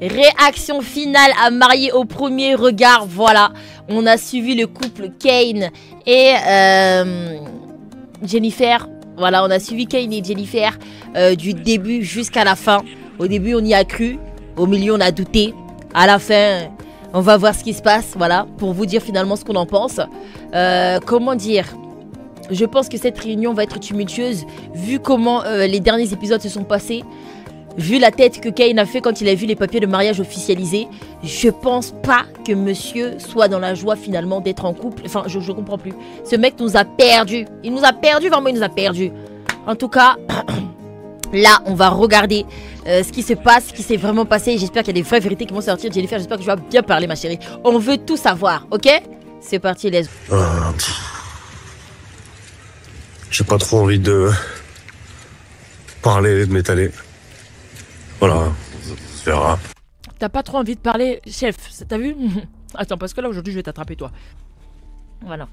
Réaction finale à marier au premier regard. Voilà, on a suivi le couple Kane et Jennifer. Voilà, on a suivi Kane et Jennifer du début jusqu'à la fin. Au début, on y a cru. Au milieu, on a douté. À la fin, on va voir ce qui se passe. Voilà, pour vous dire finalement ce qu'on en pense. Comment dire ? Je pense que cette réunion va être tumultueuse. Vu comment les derniers épisodes se sont passés. Vu la tête que Kane a fait quand il a vu les papiers de mariage officialisés, je pense pas que monsieur soit dans la joie finalement d'être en couple. Enfin, je comprends plus. Ce mec nous a perdus. Il nous a perdus, vraiment il nous a perdus. En tout cas, là, on va regarder ce qui se passe, ce qui s'est vraiment passé. J'espère qu'il y a des vraies vérités qui vont sortir. Jennifer, j'espère que tu vas bien parler, ma chérie. On veut tout savoir, ok? C'est parti, let's go. J'ai pas trop envie de parler, de m'étaler. Voilà, on verra. T'as pas trop envie de parler, chef, t'as vu? Attends, parce que là, aujourd'hui, je vais t'attraper, toi. Voilà.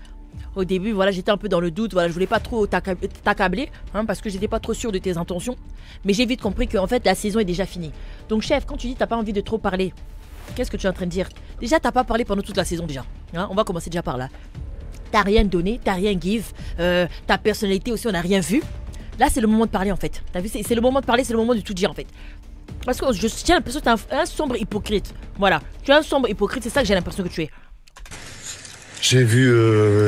Au début, voilà, j'étais un peu dans le doute, voilà, je voulais pas trop t'accabler, hein, parce que j'étais pas trop sûre de tes intentions. Mais j'ai vite compris qu'en fait, la saison est déjà finie. Donc, chef, quand tu dis t'as pas envie de trop parler, qu'est-ce que tu es en train de dire? Déjà, t'as pas parlé pendant toute la saison, déjà. Hein, on va commencer déjà par là. T'as rien donné, t'as rien give, ta personnalité aussi, on n'a rien vu. Là, c'est le moment de parler, en fait. T'as vu, c'est le moment de parler, c'est le moment de tout dire, en fait. Parce que j'ai l'impression que tu es un sombre hypocrite. Voilà, tu es un sombre hypocrite, c'est ça que j'ai l'impression que tu es. J'ai vu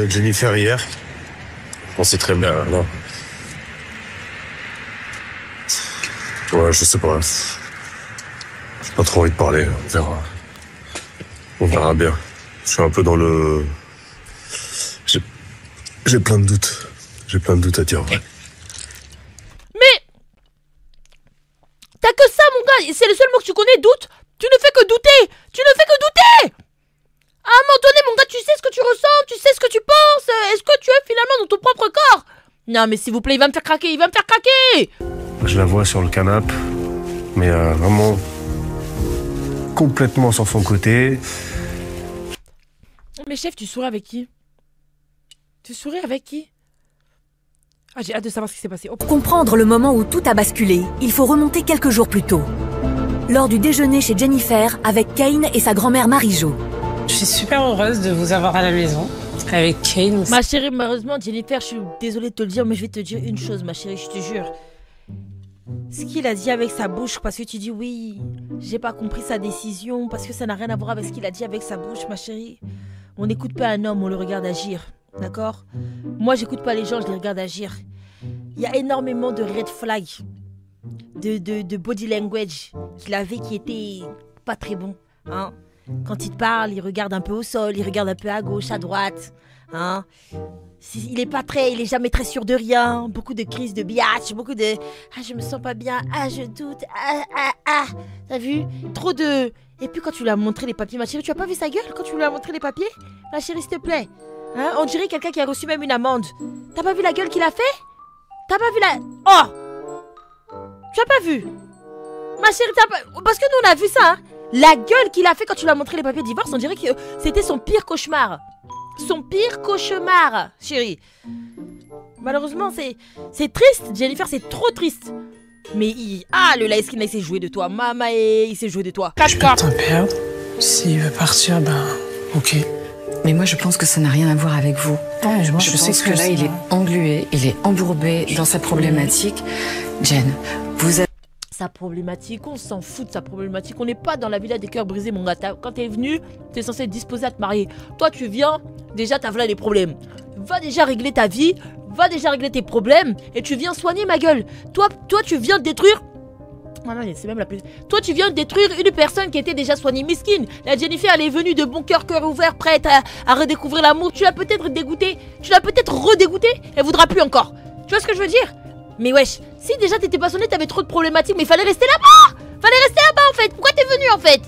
Jennifer hier. On sait très bien, non? Ouais, je sais pas. J'ai pas trop envie de parler, on verra. On verra bien. Je suis un peu dans le... J'ai plein de doutes. J'ai plein de doutes à dire, ouais. T'as que ça, mon gars. C'est le seul mot que tu connais, doute. Tu ne fais que douter. Tu ne fais que douter. À un moment donné, mon gars, tu sais ce que tu ressens. Tu sais ce que tu penses. Est-ce que tu es finalement dans ton propre corps? Non, mais s'il vous plaît, il va me faire craquer. Il va me faire craquer. Je la vois sur le canapé. Mais vraiment... complètement sur son côté. Mais chef, tu souris avec qui? Tu souris avec qui? Ah, j'ai hâte de savoir ce qui s'est passé. Oh. Pour comprendre le moment où tout a basculé, il faut remonter quelques jours plus tôt. Lors du déjeuner chez Jennifer avec Kane et sa grand-mère Marie-Jo. Je suis super heureuse de vous avoir à la maison, avec Kane. Ma chérie, malheureusement, Jennifer, je suis désolée de te le dire, mais je vais te dire une chose, ma chérie, je te jure. Ce qu'il a dit avec sa bouche, parce que tu dis oui, j'ai pas compris sa décision, parce que ça n'a rien à voir avec ce qu'il a dit avec sa bouche, ma chérie. On n'écoute pas un homme, on le regarde agir. D'accord? Moi, j'écoute pas les gens, je les regarde agir. Il y a énormément de red flags, de body language qu'il avait qui était pas très bon. Hein? Quand il te parle, il regarde un peu au sol, il regarde un peu à gauche, à droite. Hein? Il est jamais très sûr de rien. Beaucoup de crises de biatch, beaucoup de ah je me sens pas bien, ah je doute, T'as vu? Trop de. Et puis quand tu lui as montré les papiers, ma chérie, tu as pas vu sa gueule quand tu lui as montré les papiers? Ma chérie, s'il te plaît. Hein? On dirait quelqu'un qui a reçu même une amende. T'as pas vu la gueule qu'il a fait? T'as pas vu la... Oh! Tu as pas vu? Ma chérie, t'as pas... Parce que nous, on a vu ça, hein? La gueule qu'il a fait quand tu lui as montré les papiers de divorce, on dirait que c'était son pire cauchemar. Son pire cauchemar, chérie. Malheureusement, c'est triste, Jennifer, c'est trop triste. Mais le light skin, il s'est joué de toi. Maman, il s'est joué de toi. Je peux t'en perdre. S'il veut partir, ben... ok. Mais moi, je pense que ça n'a rien à voir avec vous. Ouais, je pense que là, il est englué, il est embourbé dans sa problématique. Jen, vous avez... Sa problématique, on s'en fout de sa problématique. On n'est pas dans la villa des cœurs brisés, mon gars. Quand t'es venu, t'es censé être disposé à te marier. Toi, tu viens, déjà, t'as voilà les problèmes. Va déjà régler ta vie, va déjà régler tes problèmes, et tu viens soigner ma gueule. Toi, tu viens détruire... Ah non, c'est même la plus... Toi, tu viens de détruire une personne qui était déjà soignée, miskin. La Jennifer, elle est venue de bon cœur, cœur ouvert, prête à redécouvrir l'amour. Tu l'as peut-être dégoûtée. Tu l'as peut-être redégoûtée. Elle voudra plus encore. Tu vois ce que je veux dire? Mais wesh, si déjà t'étais passionné, t'avais trop de problématiques, mais fallait rester là-bas. Fallait rester là-bas, en fait. Pourquoi t'es venu, en fait?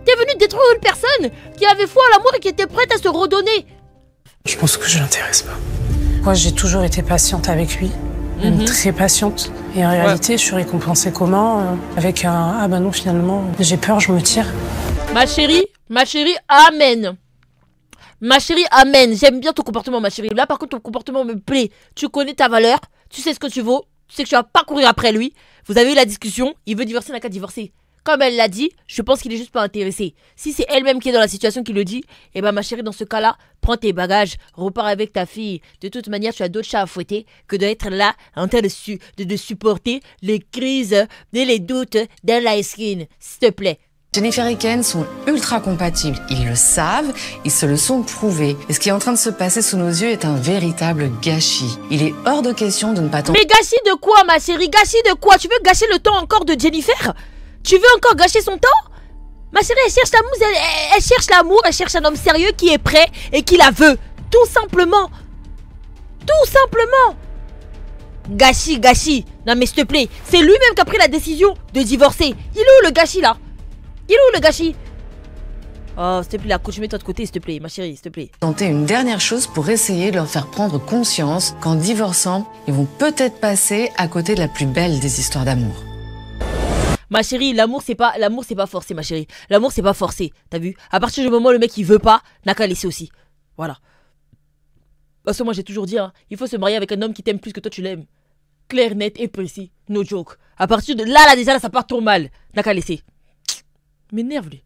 T'es venu détruire une personne qui avait foi en l'amour et qui était prête à se redonner. Je pense que je l'intéresse pas. Moi, j'ai toujours été patiente avec lui. Très patiente. Et en réalité, je suis récompensée comment? Avec un ah bah non, finalement, j'ai peur, je me tire. Ma chérie, amen. Ma chérie, amen. J'aime bien ton comportement, ma chérie. Là, par contre, ton comportement me plaît. Tu connais ta valeur, tu sais ce que tu vaux, tu sais que tu vas pas courir après lui. Vous avez eu la discussion, il veut divorcer, n'a qu'à divorcer. Comme elle l'a dit, je pense qu'il est juste pas intéressé. Si c'est elle-même qui est dans la situation qui le dit, eh ben ma chérie, dans ce cas-là, prends tes bagages, repars avec ta fille. De toute manière, tu as d'autres chats à fouetter que d'être là en train de supporter les crises et les doutes d'un light skin. S'il te plaît. Jennifer et Ken sont ultra compatibles. Ils le savent, ils se le sont prouvés. Et ce qui est en train de se passer sous nos yeux est un véritable gâchis. Il est hors de question de ne pas tomber. Mais gâchis de quoi, ma chérie? Gâchis de quoi? Tu veux gâcher le temps encore de Jennifer? Tu veux encore gâcher son temps? Ma chérie, elle cherche l'amour, elle cherche l'amour, elle cherche un homme sérieux qui est prêt et qui la veut. Tout simplement. Tout simplement. Gâchis, gâchis. Non mais s'il te plaît, c'est lui-même qui a pris la décision de divorcer. Il est où le gâchis là? Il est où le gâchis? Oh, s'il te plaît, la coach, mets-toi de côté, s'il te plaît, ma chérie, s'il te plaît. Tenter une dernière chose pour essayer de leur faire prendre conscience qu'en divorçant, ils vont peut-être passer à côté de la plus belle des histoires d'amour. Ma chérie, l'amour c'est pas forcé, ma chérie. L'amour c'est pas forcé, t'as vu? À partir du moment où le mec il veut pas, n'a qu'à laisser aussi. Voilà. Parce que moi j'ai toujours dit, hein, il faut se marier avec un homme qui t'aime plus que toi tu l'aimes. Clair, net et précis, no joke. À partir de là déjà ça part trop mal, n'a qu'à laisser. M'énerve lui.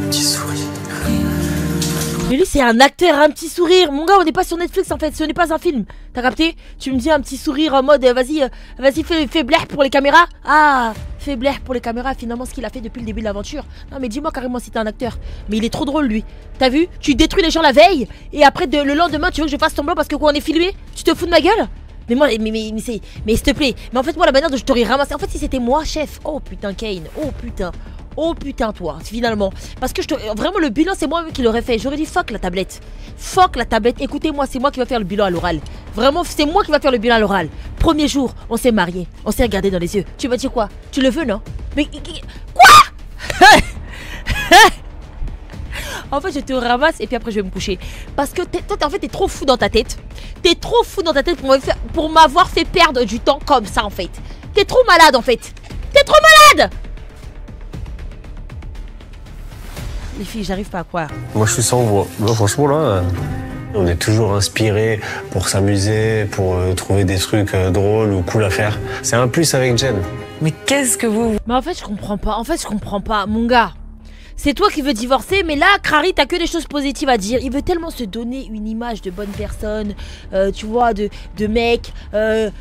Petit sourire. Mais lui c'est un acteur, un petit sourire. Mon gars, on n'est pas sur Netflix en fait, ce n'est pas un film. T'as capté? Tu me dis un petit sourire en mode vas-y fais blaire pour les caméras. Ah, fais blaire pour les caméras, finalement ce qu'il a fait depuis le début de l'aventure. Non mais dis-moi carrément si t'es un acteur. Mais il est trop drôle lui. T'as vu? Tu détruis les gens la veille et après le lendemain tu veux que je fasse semblant parce que quoi on est filmé? Tu te fous de ma gueule? Mais moi, mais s'il te plaît. Mais en fait moi la manière dont je t'aurais ramassé. En fait si c'était moi chef. Oh putain Kane. Oh putain. Oh putain toi, finalement. Parce que vraiment le bilan c'est moi-même qui l'aurais fait. J'aurais dit fuck la tablette. Fuck la tablette, écoutez-moi, c'est moi qui va faire le bilan à l'oral. Vraiment, c'est moi qui va faire le bilan à l'oral. Premier jour, on s'est mariés, on s'est regardé dans les yeux. Tu m'as dit quoi? Tu le veux, non? Mais quoi? En fait je te ramasse et puis après je vais me coucher. Parce que toi en fait t'es trop fou dans ta tête. T'es trop fou dans ta tête pour m'avoir fait perdre du temps comme ça en fait. T'es trop malade en fait. T'es trop malade. Les filles, j'arrive pas à croire. Moi, je suis sans voix. Moi, franchement, là, on est toujours inspiré pour s'amuser, pour trouver des trucs drôles ou cool à faire. C'est un plus avec Jen. Mais qu'est-ce que vous... Mais en fait, je comprends pas. En fait, je comprends pas. Mon gars, c'est toi qui veux divorcer, mais là, Crary, t'as que des choses positives à dire. Il veut tellement se donner une image de bonne personne, tu vois, de mec, je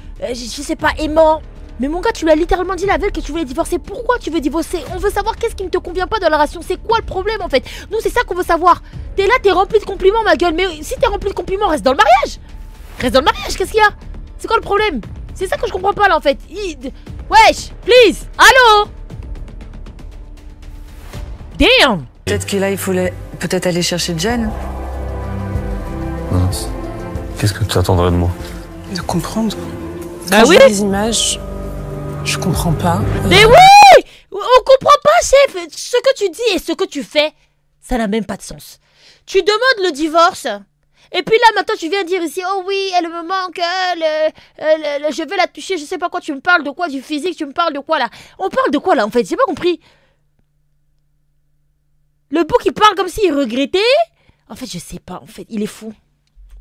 sais pas, aimant. Mais mon gars, tu l'as littéralement dit la veille que tu voulais divorcer. Pourquoi tu veux divorcer? On veut savoir qu'est-ce qui ne te convient pas dans la relation. C'est quoi le problème en fait? Nous, c'est ça qu'on veut savoir. T'es là, t'es rempli de compliments, ma gueule. Mais si t'es rempli de compliments, reste dans le mariage. Reste dans le mariage, qu'est-ce qu'il y a? C'est quoi le problème? C'est ça que je comprends pas là en fait. Wesh, please, allô? Damn. Peut-être que là, il faut peut-être aller chercher Jen. Mince. Qu'est-ce que tu attendrais de moi? De comprendre. Bah Quand oui. je vois les images, je comprends pas. Mais oui! On comprend pas, chef. Ce que tu dis et ce que tu fais, ça n'a même pas de sens. Tu demandes le divorce. Et puis là, maintenant, tu viens dire ici, oh oui, elle me manque, je vais la toucher, je sais pas quoi, tu me parles de quoi, du physique, tu me parles de quoi là? On parle de quoi là en fait? J'ai pas compris. Le bouc il parle comme s'il regrettait. En fait, je sais pas, en fait, il est fou.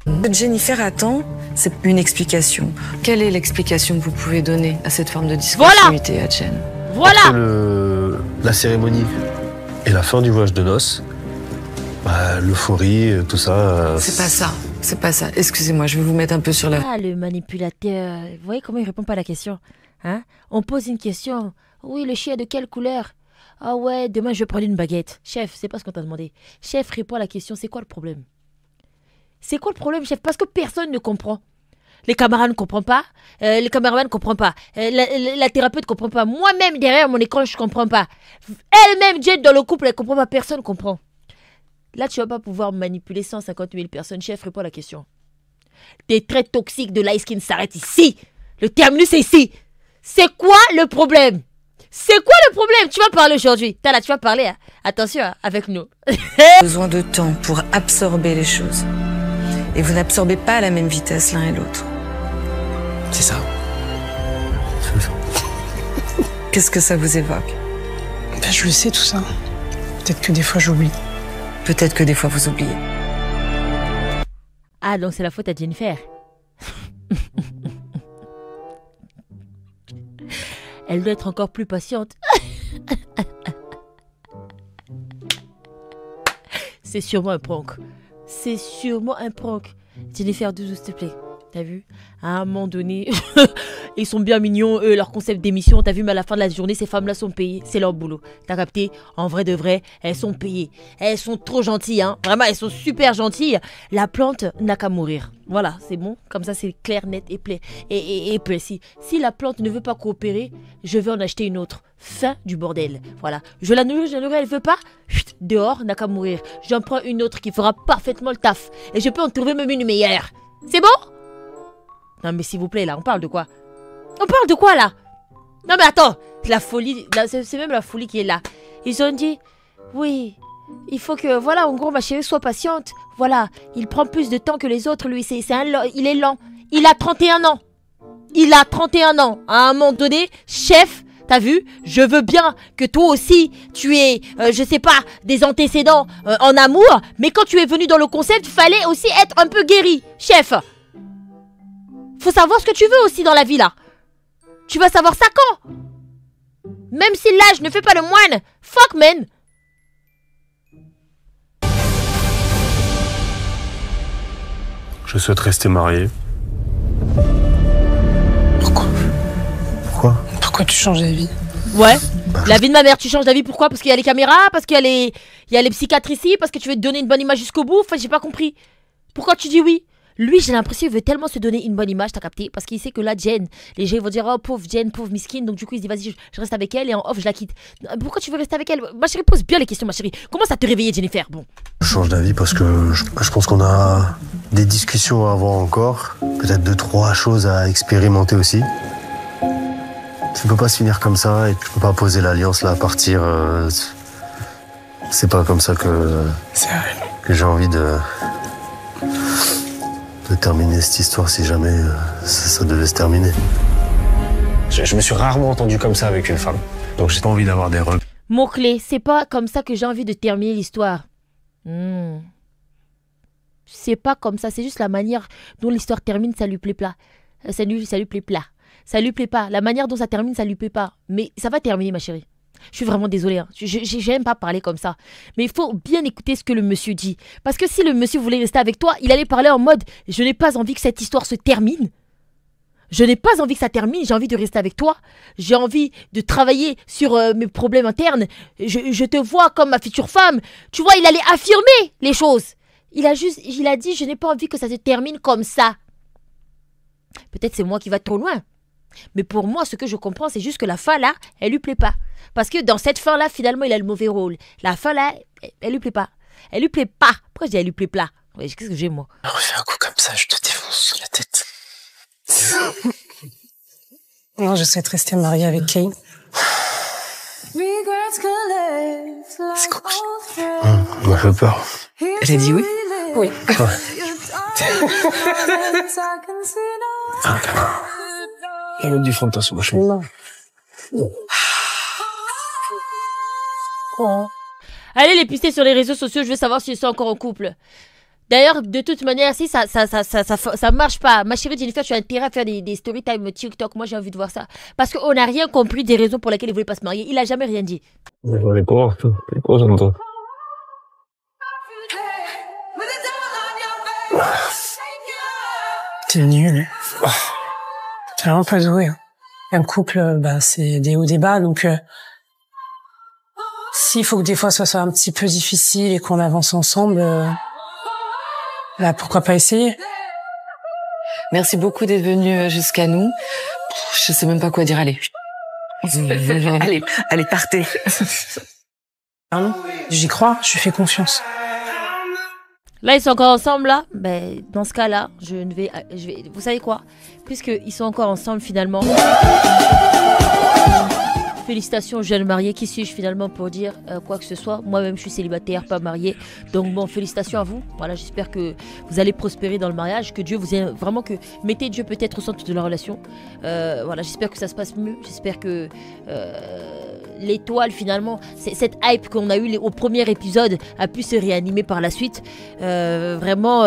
Ce que Jennifer attend, c'est une explication. Quelle est l'explication que vous pouvez donner à cette forme de discontinuité à Jen? Voilà. Entre la cérémonie et la fin du voyage de noces, bah, l'euphorie, tout ça... C'est pas ça, c'est pas ça. Excusez-moi, je vais vous mettre un peu sur la... Ah, le manipulateur. Vous voyez comment il répond pas à la question, hein? On pose une question. Oui, le chien de quelle couleur? Ah ouais, demain je vais prendre une baguette. Chef, c'est pas ce qu'on t'a demandé. Chef, réponds à la question, c'est quoi le problème? C'est quoi le problème, chef? Parce que personne ne comprend. Les camarades ne comprennent pas. Les caméramans ne comprennent pas. La thérapeute ne comprend pas. Moi-même, derrière mon écran, je ne comprends pas. Elle-même, Jen, dans le couple, elle ne comprend pas. Personne ne comprend. Là, tu ne vas pas pouvoir manipuler 150 000 personnes. Chef, réponds à la question. Tes traits toxiques de l'ice skin s'arrêtent ici. Le terminus est ici. C'est quoi le problème? C'est quoi le problème? Tu vas parler aujourd'hui. Là, tu vas parler. Hein. Attention, hein, avec nous. besoin de temps pour absorber les choses. Et vous n'absorbez pas à la même vitesse l'un et l'autre. C'est ça. Qu'est-ce que ça vous évoque? Ben, je le sais tout ça. Peut-être que des fois j'oublie. Peut-être que des fois vous oubliez. Ah, donc c'est la faute à Jennifer. elle doit être encore plus patiente. C'est sûrement un prank. C'est sûrement un prank. Jennifer Doudou, s'il te plaît. T'as vu? À un moment donné, ils sont bien mignons, eux, leur concept d'émission. T'as vu, mais à la fin de la journée, ces femmes-là sont payées. C'est leur boulot. T'as capté? En vrai de vrai, elles sont payées. Elles sont trop gentilles, hein. Vraiment, elles sont super gentilles. La plante n'a qu'à mourir. Voilà, c'est bon. Comme ça, c'est clair, net et précis. Si la plante ne veut pas coopérer, je vais en acheter une autre. Fin du bordel. Voilà. Je la nourris, elle veut pas. Chut, dehors, n'a qu'à mourir. J'en prends une autre qui fera parfaitement le taf. Et je peux en trouver même une meilleure. C'est bon? Non mais s'il vous plaît, là, on parle de quoi? On parle de quoi, là? Non mais attends, la folie, c'est même la folie qui est là. Ils ont dit, oui, il faut que, voilà, en gros, ma chérie soit patiente. Voilà, il prend plus de temps que les autres, lui, il est lent. Il a 31 ans. Il a 31 ans. À un moment donné, chef, t'as vu? Je veux bien que toi aussi, tu aies, je sais pas, des antécédents en amour. Mais quand tu es venu dans le concept, il fallait aussi être un peu guéri, chef. Faut savoir ce que tu veux aussi dans la vie, là. Tu vas savoir ça quand? Même si l'âge ne fait pas le moine. Fuck, man. Je souhaite rester marié. Pourquoi? Pourquoi tu changes d'avis? Ouais. La vie de ma mère, tu changes d'avis, pourquoi? Parce qu'il y a les caméras? Parce qu'il y a les psychiatres ici? Parce que tu veux te donner une bonne image jusqu'au bout? Enfin, j'ai pas compris. Pourquoi tu dis oui? Lui, j'ai l'impression qu'il veut tellement se donner une bonne image, t'as capté? Parce qu'il sait que là, Jen, les gens vont dire, oh pauvre Jen, pauvre miskine. Donc du coup, il se dit, vas-y, je reste avec elle et en off, je la quitte. Pourquoi tu veux rester avec elle? Ma chérie, pose bien les questions, ma chérie. Comment ça te réveiller, Jennifer? Bon. Je change d'avis parce que je pense qu'on a des discussions à avoir encore. Peut-être 2-3 choses à expérimenter aussi. Ça peut pas se finir comme ça et tu peux pas poser l'alliance là à partir. C'est pas comme ça que j'ai envie de terminer cette histoire si jamais ça devait se terminer. Je me suis rarement entendu comme ça avec une femme. Donc j'ai pas envie d'avoir des regrets. Mot-clé, c'est pas comme ça que j'ai envie de terminer l'histoire. C'est pas comme ça, c'est juste la manière dont l'histoire termine, ça lui plaît pas. Ça lui plaît pas. Ça lui plaît pas. La manière dont ça termine, ça lui plaît pas. Mais ça va terminer, ma chérie. Je suis vraiment désolée. Hein. J'aime pas parler comme ça. Mais il faut bien écouter ce que le monsieur dit. Parce que si le monsieur voulait rester avec toi, il allait parler en mode « Je n'ai pas envie que cette histoire se termine. Je n'ai pas envie que ça termine. J'ai envie de rester avec toi. J'ai envie de travailler sur mes problèmes internes. Je te vois comme ma future femme. » Tu vois, il allait affirmer les choses. Il a dit « Je n'ai pas envie que ça se termine comme ça. » Peut-être c'est moi qui va trop loin. Mais pour moi, ce que je comprends, c'est juste que la fin là, elle lui plaît pas. Parce que dans cette fin là, finalement, il a le mauvais rôle. La fin là, elle lui plaît pas. Elle lui plaît pas. Pourquoi je dis elle lui plaît pas? Ouais, qu'est-ce que j'ai moi? Refais un coup comme ça, je te défonce sur la tête. Non, je souhaite rester mariée avec Kane. C'est quoi? On m'a fait peur. Elle a dit oui? Oui. Il y a du fantasme, je Non. Allez les pister sur les réseaux sociaux, je veux savoir s'ils sont encore en couple. D'ailleurs, de toute manière, si ça marche pas, ma chérie Jennifer, tu as intérêt à faire des story time TikTok. Moi, j'ai envie de voir ça. Parce qu'on n'a rien compris des raisons pour lesquelles il voulait pas se marier. Il a jamais rien dit. Les quoi, j'entends. T'es nul. T'as vraiment pas joué. Hein. Un couple, c'est des hauts des bas, donc s'il faut que des fois ça soit un petit peu difficile et qu'on avance ensemble, pourquoi pas essayer? Merci beaucoup d'être venu jusqu'à nous. Je sais même pas quoi dire, allez. allez, partez. Pardon? J'y crois, je lui fais confiance. Là, ils sont encore ensemble, là. Ben, dans ce cas-là, je vais... Vous savez quoi? Puisqu'ils sont encore ensemble, finalement... Félicitations aux jeunes mariés. Qui suis-je finalement pour dire quoi que ce soit? Moi-même, je suis célibataire, pas mariée. Donc bon, félicitations à vous. Voilà, j'espère que vous allez prospérer dans le mariage. Que Dieu vous ait vraiment que... Mettez Dieu peut-être au centre de la relation. Voilà, j'espère que ça se passe mieux. J'espère que... l'étoile finalement, cette hype qu'on a eu au premier épisode a pu se réanimer par la suite. Vraiment,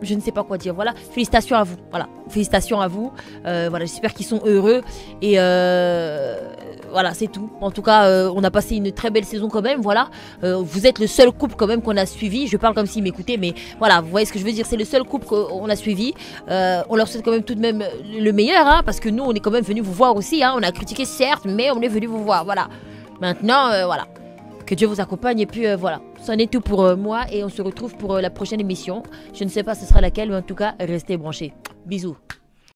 je ne sais pas quoi dire. Voilà, félicitations à vous. Voilà, félicitations à vous. Voilà, j'espère qu'ils sont heureux. Et voilà, c'est tout. En tout cas, on a passé une très belle saison quand même. Voilà, vous êtes le seul couple quand même qu'on a suivi. Je parle comme s'ils m'écoutaient, mais voilà, vous voyez ce que je veux dire. C'est le seul couple qu'on a suivi. On leur souhaite quand même tout de même le meilleur, hein, parce que nous, on est quand même venus vous voir aussi. Hein. On a critiqué certes, mais on est venus vous voir. Voilà. Maintenant, voilà. Que Dieu vous accompagne et puis voilà, c'en est tout pour moi et on se retrouve pour la prochaine émission. Je ne sais pas ce sera laquelle, mais en tout cas, restez branchés. Bisous.